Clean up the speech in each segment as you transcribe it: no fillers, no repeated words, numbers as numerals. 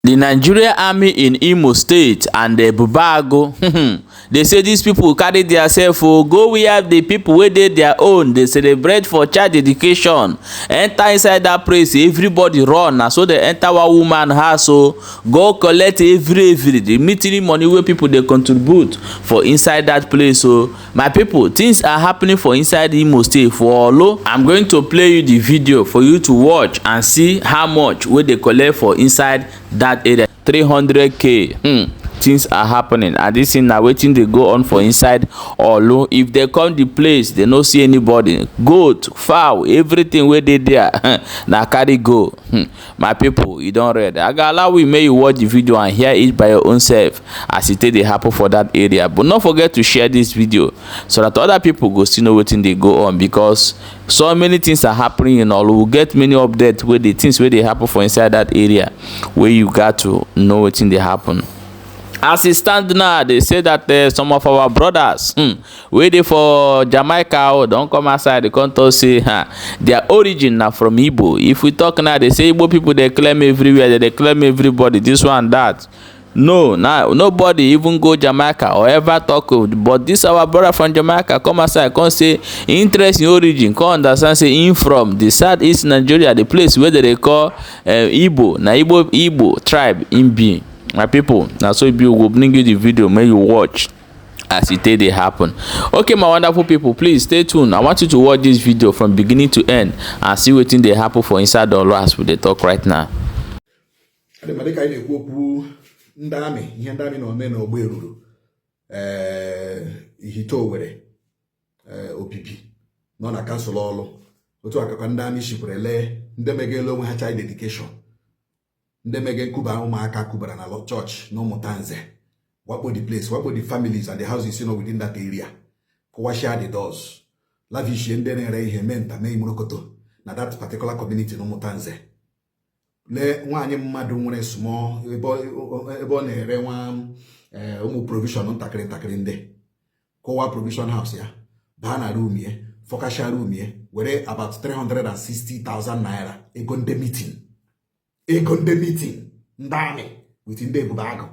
The Nigerian army in Imo State and the Ebubeagu, they say these people carry themselves go where the people wey dey their own dey celebrate for child education. Enter inside that place, everybody run. Na so they enter one woman house, so go collect every the military money wey people dey contribute for inside that place. So my people, things are happening for inside Imo State for Orlu. I'm going to play you the video for you to watch and see how much wey they collect for inside that area. 300k. Things are happening, and this thing na wetin dey go on for inside Orlu. If they come the place, they no see anybody. Goat, fowl, everything wey dey there na carry go. My people, you don read. I go allow you make you watch the video and hear it by your own self as it dey happen for that area. But not forget to share this video so that other people go still know wetin dey go on, because so many things are happening in Orlu. We get many updates with the things wey dey happen for inside that area, where you got to know wetin dey happen. As it stand now, they say that some of our brothers wey dey for Jamaica don't come outside. They come to say their origin now from Igbo. If we talk now, they say Igbo people they claim everywhere, they claim everybody, this one that. No, now nobody even go Jamaica or ever talk. But this our brother from Jamaica come outside, come say interest in origin, come understand say him from the southeast Nigeria, the place where they call Igbo. Now Igbo tribe in be. My people, now so we will bring you the video, may you watch as it dey happen. Okay, my wonderful people, please stay tuned. I want you to watch this video from beginning to end and see wetin dey happen for inside Orlu as we dey talk right now. Opipi no na cancel Orlu otu akakwa ndami shikwere ndemegelo onwe ha child education. Ndemege kuba ụmụaka kubara na church no mutanze. What the place, what the families and the houses within that area. Share the doors. Lavish ndere ihe menta me imurokoto na that particular community no mutanze. Le nwanye mmadu nwere small ebo na-ere nwa ụmụ provision ntakịrị nde. Kowa provision house ya. Baa na room ye, fokasha room ye, were about 360,000 naira ego nde meeting. Egonde meeting, ndami with Ebubeagu.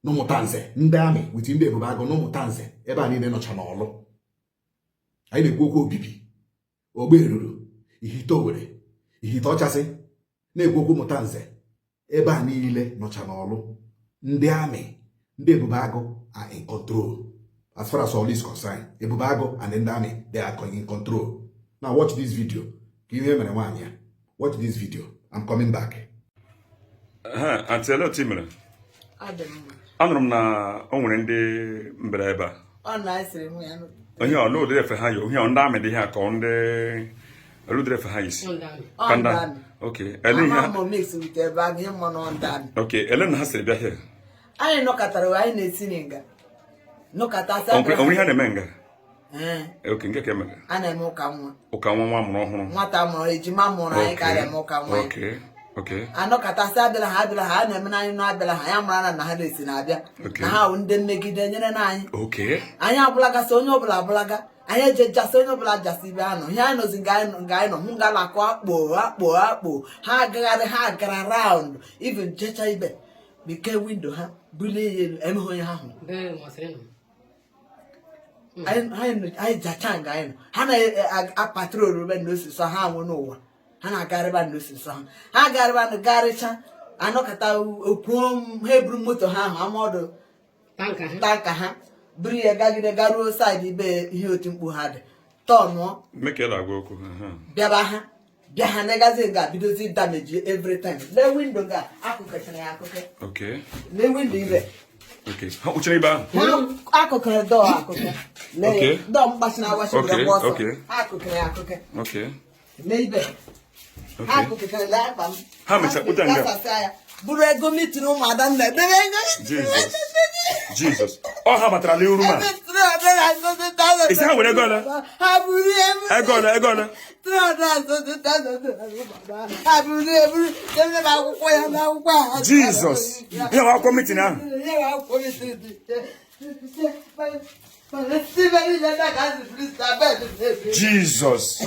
No mutanze, ndami with Ebubeagu, no mutanze. Eba ni no chana Orlu. Aide kwoko obibi. Ogbe eruru. Ihitowere. Ihitochase. Ne kwoko mutanze. Eba ni ile no chana Orlu. Ndami, Ebubeagu are in control. As far as Orlu is concerned, Ebubeagu and Ndami, they are in control. Now watch this video. Give me a one here. Watch this video. I'm coming back. Auntie, hello, Timmy. I'm na onwere ndị mbere ebe a. Ọ na-asịrị m ya. Onye ọ no dere fe ha yo, onye onda me de ha ka onde elu dere fe ha isi. Kanda. Okay. Ele ha. Mo mix with Ebubeagu him mo no onda. Okay, ele na ha sịrị bịa here. Anyị nọkọtara anyị na-esi n'nga. Nọkọta sa. Onwe ha na-eme nga. Okay, nke kemega. Ana eme ụka nwa. Ụka nwa mụrụ ọhụrụ. Nwata mụrụ ejima mụrụ anyị ka eme ụka nwa. Okay. Anọkọta sa abịala ha na-eme anyị na abịala ha ya mụrụ na ha na-esi na-abịa. Na ha ndị mmegide nyere na anyị. Okay. Anyị abụlaga so onye ọbụla abụlaga. Anyị ejejasa onye ọbụla jasi ibe anọ. Ihe anyị nozi nga anyị nọ hụ ngala akụ akpụ. Ha agagharị ha gara round. Even jecha ibe. Bike window ha bulie elu emehụ onye ha hụ. I jachanga I hana a patrol when no so ha no hana gariba no so ha gariba no garicha anokata oprom hebru moto ha amodo tanka ha bri e gagide garu side be ihe otimkpu ha de tono make it go ku bia ha negaze ga bidozi damage every time the window ga akuketana ya akuke okay the window ile okay how uchere ba akukere door akuke okay door mbasina washi the boss okay okay maybe akukere la pam ha me chakutanga buru ego meeting madam na Jesus oh ha matara le uruma is ha were go na ha buru ego na Jesus you are committing now Jesus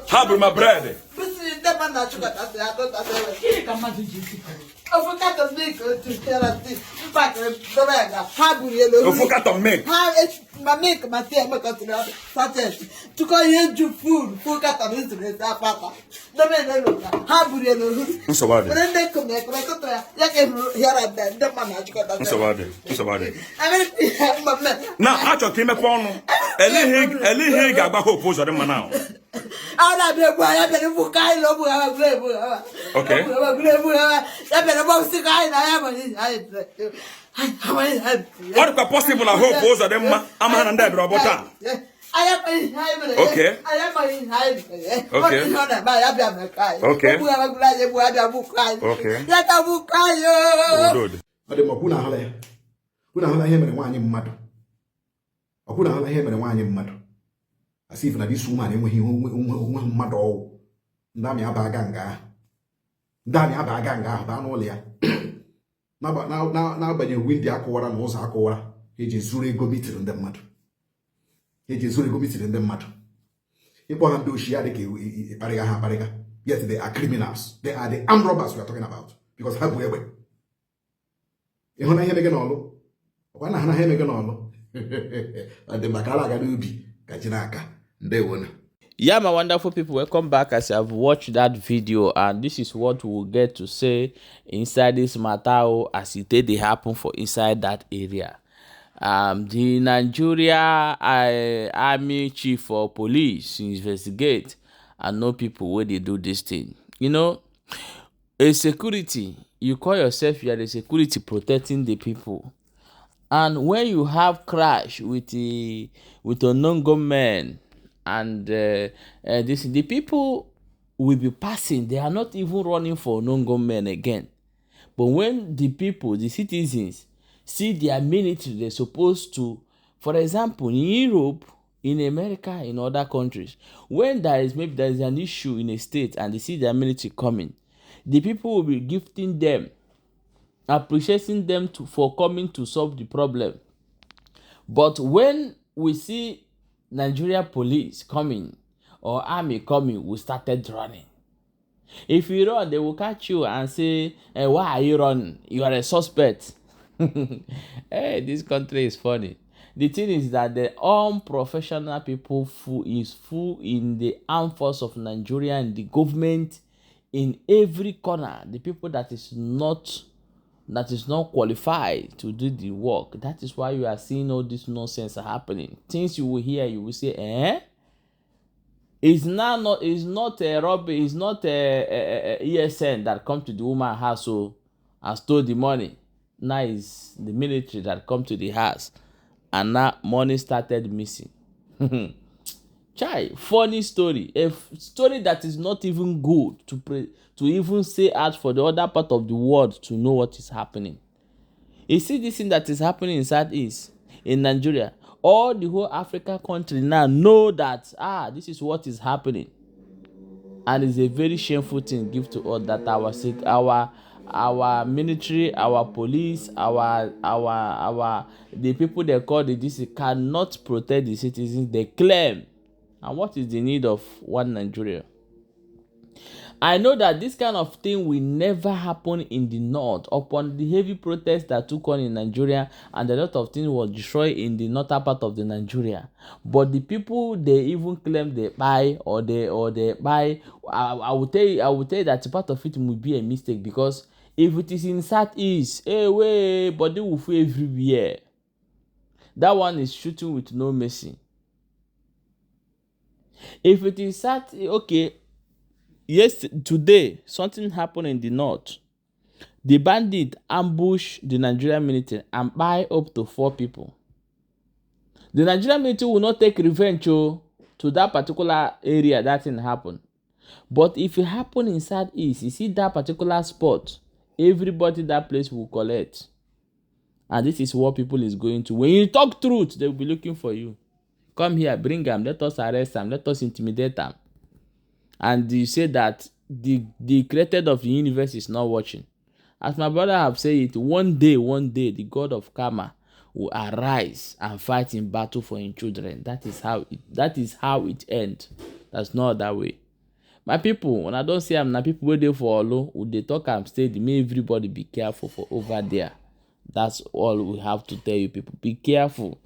Have my bread. Now, I took him upon Eli Gaba hope was the man now. Okay. What possible? I hope was the man. I'm an under robota. Okay. As if na this woman enweghị mmadụ ọwụ ndami abaga nga ahụ baa n'ụlọ ya n'agbanyeghị windi akụwara na ụzọ akụwara eji zuru ego mitiri ndị mmadụ ịkpọ ha ndị oshi ya dịka ịkparịga ha akparịga. Yet they are criminals. They are the armed robbers we are talking about because ha bụ egbe. Ịhụ na ihe mege n'ọlụ ọkwa na ha na ha emege n'ọlụ ndị maka ala aga n'ubi ka ji n'aka. Yeah, my wonderful people, welcome back. As I've watched that video, and this is what we'll get to say inside this matter as it did happen for inside that area. The Nigeria Army Chief of Police investigate and know people where they do this thing. You know, a security, you call yourself you are the security protecting the people. And when you have crash with unknown gunmen, and the people will be passing, they are not even running for unknown gunmen again. But when the people, the citizens, see their military, they're supposed to, for example, in Europe, in America, in other countries, when there is an issue in a state and they see their military coming, the people will be gifting them, appreciating them for coming to solve the problem. But when we see Nigeria police coming or army coming, we started running. If you run, they will catch you and say, hey, why are you running? You are a suspect. Hey, this country is funny. The thing is that the unprofessional people is full in the armed force of Nigeria and the government in every corner. The people that is not qualified to do the work. That is why you are seeing all this nonsense happening. Things you will hear, you will say, it's not a robbery, it's not a ESN that come to the woman's house and stole the money. Now it's the military that come to the house and now money started missing. Chai, funny story. A story that is not even good to even say out for the other part of the world to know what is happening. You see this thing that is happening in Southeast, in Nigeria. All the whole African country now know that, this is what is happening. And it's a very shameful thing give to us that our military, our police, the people they call the DC cannot protect the citizens they claim. And what is the need of one Nigeria? I know that this kind of thing will never happen in the north. Upon the heavy protests that took on in Nigeria, and a lot of things were destroyed in the northern part of the Nigeria. But the people they even claim they buy or they buy. I will tell you that part of it will be a mistake, because if it is in southeast, but they will feel everywhere. That one is shooting with no mercy. If it is okay, yes, today something happened in the north. The bandit ambushed the Nigerian military and buy up to 4 people. The Nigerian military will not take revenge to that particular area that thing happened. But if it happen in Southeast, you see that particular spot, everybody that place will collect. And this is what people is going to. When you talk truth, they will be looking for you. Come here, bring them, let us arrest them, let us intimidate them. And you say that the creator of the universe is not watching. As my brother have said it, one day, the God of karma will arise and fight in battle for his children. That is how it ends. That's not that way. My people, when I don't see them, na people wey dey for Orlu, would they talk am steady, may everybody be careful for over there. That's all we have to tell you people. Be careful.